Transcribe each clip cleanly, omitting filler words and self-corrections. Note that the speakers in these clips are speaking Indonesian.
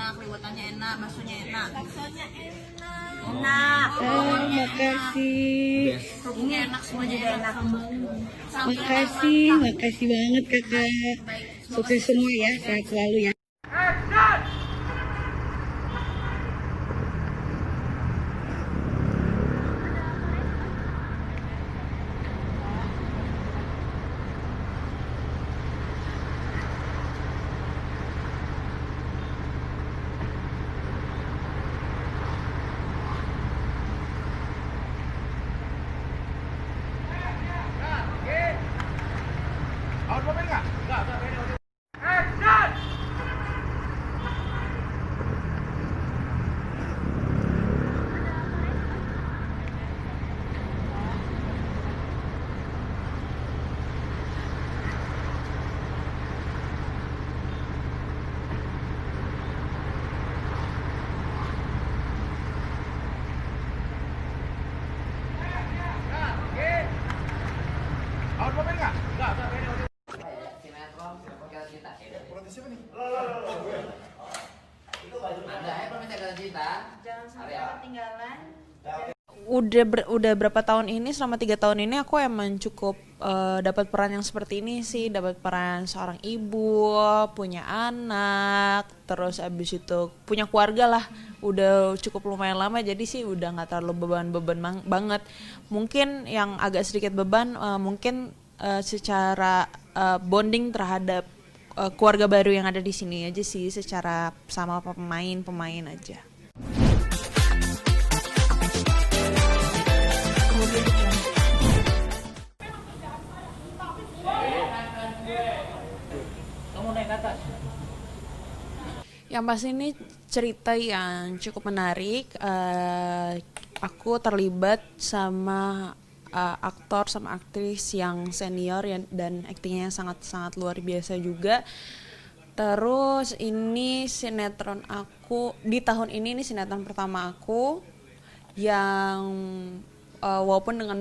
enak, liwetannya enak, baksonya enak. Baksonya enak. Enak. Makasih. Kerupuknya enak, semuanya enak. Makasih banget kakak. Sukses semua ya, sehat selalu ya. Udah berapa tahun ini, selama 3 tahun ini aku emang cukup dapat peran yang seperti ini sih, dapat peran seorang ibu, punya anak, terus abis itu punya keluarga lah, udah cukup lumayan lama, jadi sih udah nggak terlalu beban banget. Mungkin yang agak sedikit beban mungkin secara bonding terhadap keluarga baru yang ada di sini aja sih, secara sama pemain aja. Yang pasti ini cerita yang cukup menarik. Aku terlibat sama aktor sama aktris yang senior dan aktingnya sangat luar biasa juga. Terus ini sinetron aku di tahun ini sinetron pertama aku yang walaupun dengan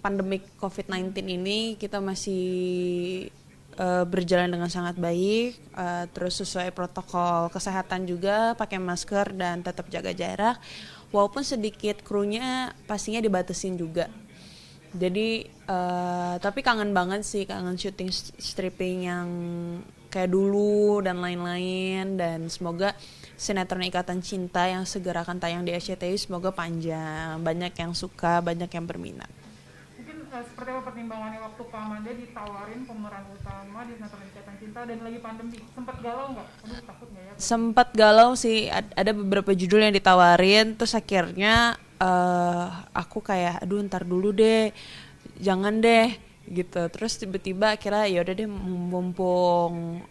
pandemi COVID-19 ini kita masih berjalan dengan sangat baik, terus sesuai protokol kesehatan juga, pakai masker dan tetap jaga jarak. Walaupun sedikit krunya pastinya dibatasin juga. Jadi tapi kangen banget sih, kangen syuting stripping yang kayak dulu dan lain-lain, dan semoga sinetron Ikatan Cinta yang segera akan tayang di SCTV semoga panjang, banyak yang suka, banyak yang berminat. Seperti apa pertimbangannya waktu Kak Amanda ditawarin pemeran utama di sinetron Ikatan Cinta dan lagi pandemi? Sempat galau nggak? Aduh, takut nggak ya? Sempat galau sih, ada beberapa judul yang ditawarin, terus akhirnya aku kayak aduh ntar dulu deh, jangan deh gitu. Terus tiba-tiba akhirnya ya udah deh, mumpung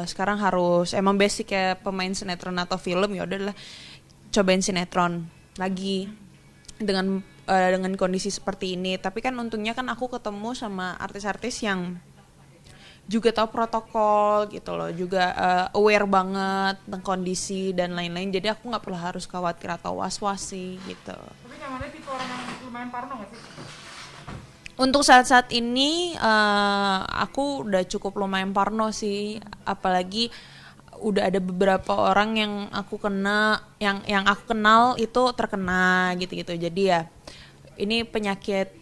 sekarang harus emang basic ya pemain sinetron atau film, ya udahlah cobain sinetron lagi dengan kondisi seperti ini. Tapi kan untungnya kan aku ketemu sama artis-artis yang juga tahu protokol gitu loh, juga aware banget tentang kondisi dan lain-lain, jadi aku nggak perlu harus khawatir atau was-was sih gitu. Tapi nyamannya tipe orang yang lumayan parno nggak sih? Untuk saat-saat ini aku udah cukup lumayan parno sih, apalagi udah ada beberapa orang yang aku kenal itu terkena gitu-gitu. Jadi ya ini penyakit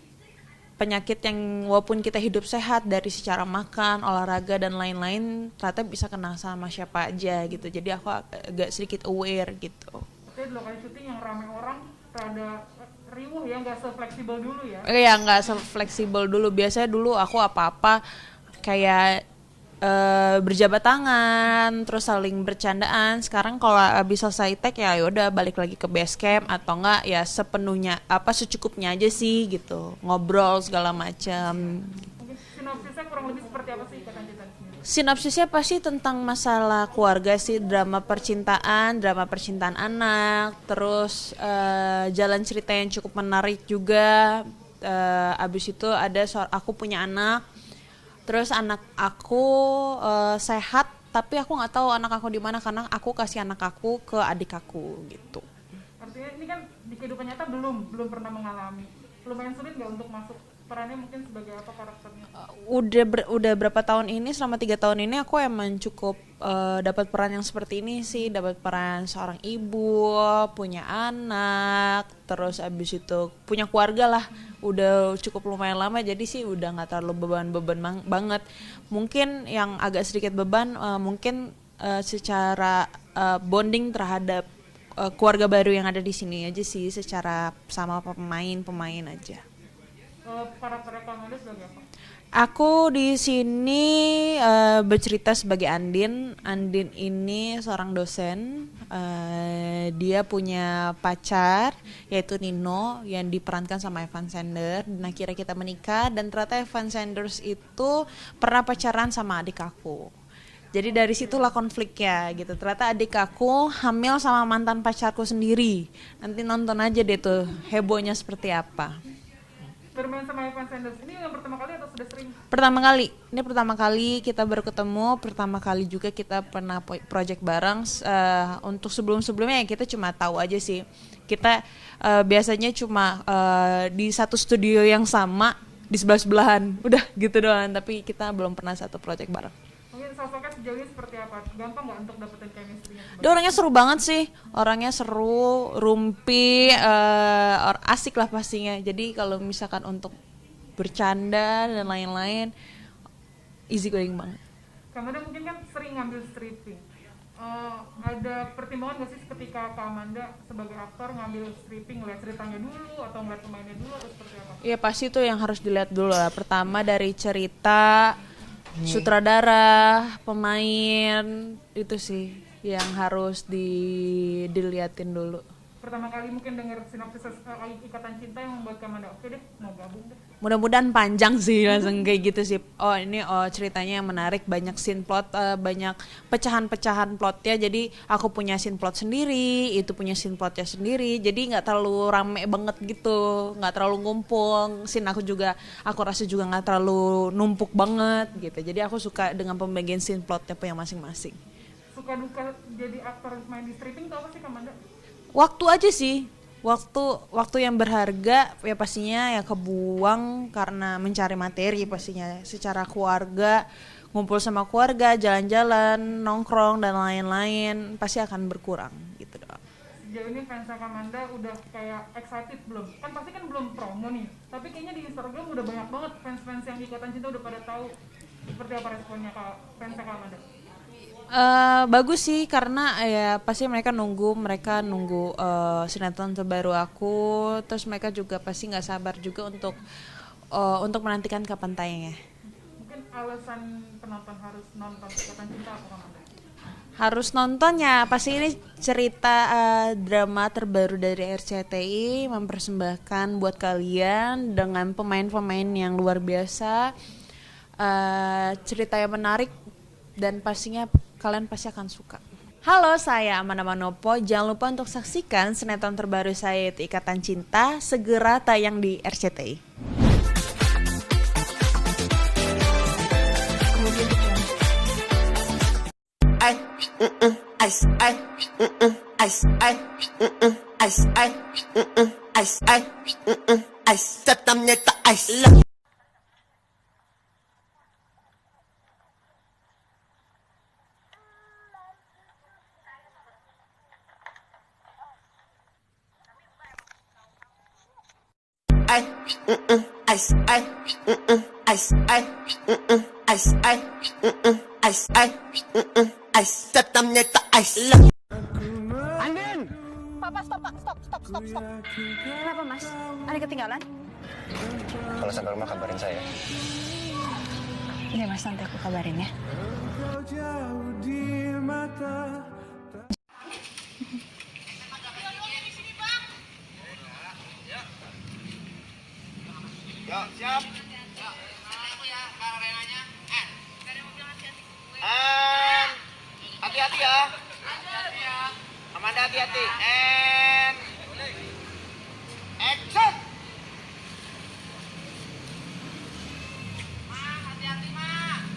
yang walaupun kita hidup sehat dari secara makan, olahraga dan lain-lain, ternyata bisa kena sama siapa aja gitu. Jadi aku agak sedikit aware gitu. Oke, di lokasi syuting yang ramai orang rada riuh ya, nggak se-fleksibel dulu ya? Iya, nggak se-fleksibel dulu. Biasanya dulu aku apa-apa kayak berjabat tangan, terus saling bercandaan. Sekarang kalau habis selesai tag ya udah balik lagi ke base camp, atau enggak ya sepenuhnya secukupnya aja sih gitu, ngobrol segala macam. Sinopsisnya kurang lebih seperti apa sih Ikatan Cinta sendiri? Sinopsisnya pasti tentang masalah keluarga sih, drama percintaan anak, terus jalan cerita yang cukup menarik juga. Abis itu ada aku punya anak. Terus anak aku sehat, tapi aku nggak tahu anak aku di mana karena aku kasih anak aku ke adik aku gitu. Artinya ini kan di kehidupan nyata belum pernah mengalami. Lumayan sulit nggak untuk masuk perannya mungkin sebagai apa karakternya? Udah berapa tahun ini, selama 3 tahun ini aku emang cukup dapat peran yang seperti ini sih, dapat peran seorang ibu, punya anak, terus abis itu punya keluarga lah. Udah cukup lumayan lama, jadi sih udah nggak terlalu beban banget. Mungkin yang agak sedikit beban mungkin secara bonding terhadap keluarga baru yang ada di sini aja sih, secara sama pemain aja. Karakter Kamanda sebagai apa? Aku di sini bercerita sebagai Andin. Andin ini seorang dosen. Dia punya pacar yaitu Nino yang diperankan sama Evan Sanders. Dan akhirnya kita menikah dan ternyata Evan Sanders itu pernah pacaran sama adik aku. Jadi dari situlah konfliknya gitu. Ternyata adik aku hamil sama mantan pacarku sendiri. Nanti nonton aja deh tuh hebohnya seperti apa. Bermain sama Evan Sanders ini yang pertama kali atau sudah sering? Pertama kali. Ini pertama kali kita baru ketemu. Pertama kali juga kita pernah project bareng. Untuk sebelumnya ya kita cuma tahu aja sih. Kita biasanya cuma di satu studio yang sama, di sebelah-sebelahan. Udah gitu doang. Tapi kita belum pernah satu project bareng. Mungkin sosoknya sejauh ini seperti apa? Gampang nggak untuk dapetin chemistry-nya? Dia orangnya seru banget sih. Orangnya seru, rumpi, asik lah pastinya. Jadi kalau misalkan untuk bercanda dan lain-lain, easy going banget. Kamanda mungkin kan sering ngambil stripping. Ada pertimbangan nggak sih ketika Kamanda sebagai aktor ngambil stripping, ngeliat ceritanya dulu atau ngeliat pemainnya dulu atau seperti apa? Iya pasti itu yang harus dilihat dulu lah. Pertama dari cerita, sutradara, pemain, itu sih yang harus diliatin dulu. Pertama kali mungkin dengar sinopsis Ikatan Cinta yang membuat Kamanda oke deh mau gabung deh. Mudah-mudahan panjang sih langsung kayak gitu sih. Ini ceritanya yang menarik, banyak scene plot, banyak pecahan-pecahan plotnya. Jadi aku punya scene plot sendiri, itu punya scene plotnya sendiri. Jadi nggak terlalu rame banget gitu, nggak terlalu ngumpul. Scene aku rasa juga nggak terlalu numpuk banget gitu. Jadi aku suka dengan pembagian scene plotnya punya masing-masing. Suka duka jadi aktor main di stripping itu apa sih Kamanda? Waktu aja sih. Waktu yang berharga ya pastinya ya kebuang karena mencari materi pastinya. Secara keluarga, ngumpul sama keluarga, jalan-jalan, nongkrong dan lain-lain pasti akan berkurang gitu doang. Sejauh ini fans Kamanda udah kayak excited belum? Kan pasti kan belum promo nih. Tapi kayaknya di Instagram udah banyak banget fans-fans yang Ikatan Cinta udah pada tahu. Seperti apa responnya fans Kamanda? Bagus sih karena ya pasti mereka nunggu sinetron terbaru aku, terus mereka juga pasti nggak sabar juga untuk menantikan kapan tayangnya. Mungkin alasan penonton harus nonton Ikatan Cinta apa Kamanda? Harus nontonnya, pasti ini cerita drama terbaru dari RCTI mempersembahkan buat kalian dengan pemain-pemain yang luar biasa, cerita yang menarik dan pastinya kalian pasti akan suka. Halo, saya Amanda Manopo. Jangan lupa untuk saksikan sinetron terbaru saya yaitu Ikatan Cinta segera tayang di RCTI. Papa, stop. Kenapa mas? Ada ketinggalan? Kalau sampai rumah kabarin saya. Iya mas, nanti aku kabarin ya. Yuk, siap. Hati-hati ya. Amanda hati-hati. And action. Hati-hati, Ma.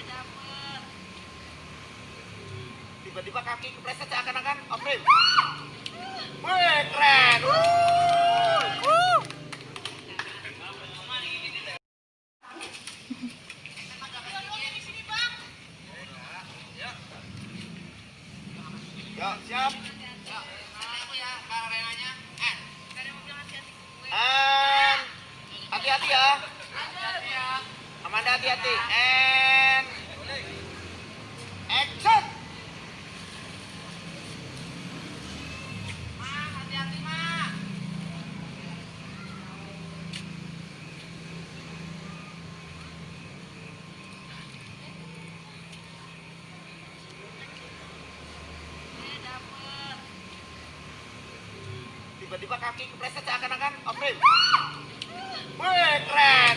Dapur. kaki kepleset seakan-akan off frame. Wih, keren. Yuk, siap. And hati-hati ya. Amanda hati-hati. And action. Hati-hati, Ma. Tiba-tiba kaki kepleset seakan-akan off frame. Wih, keren.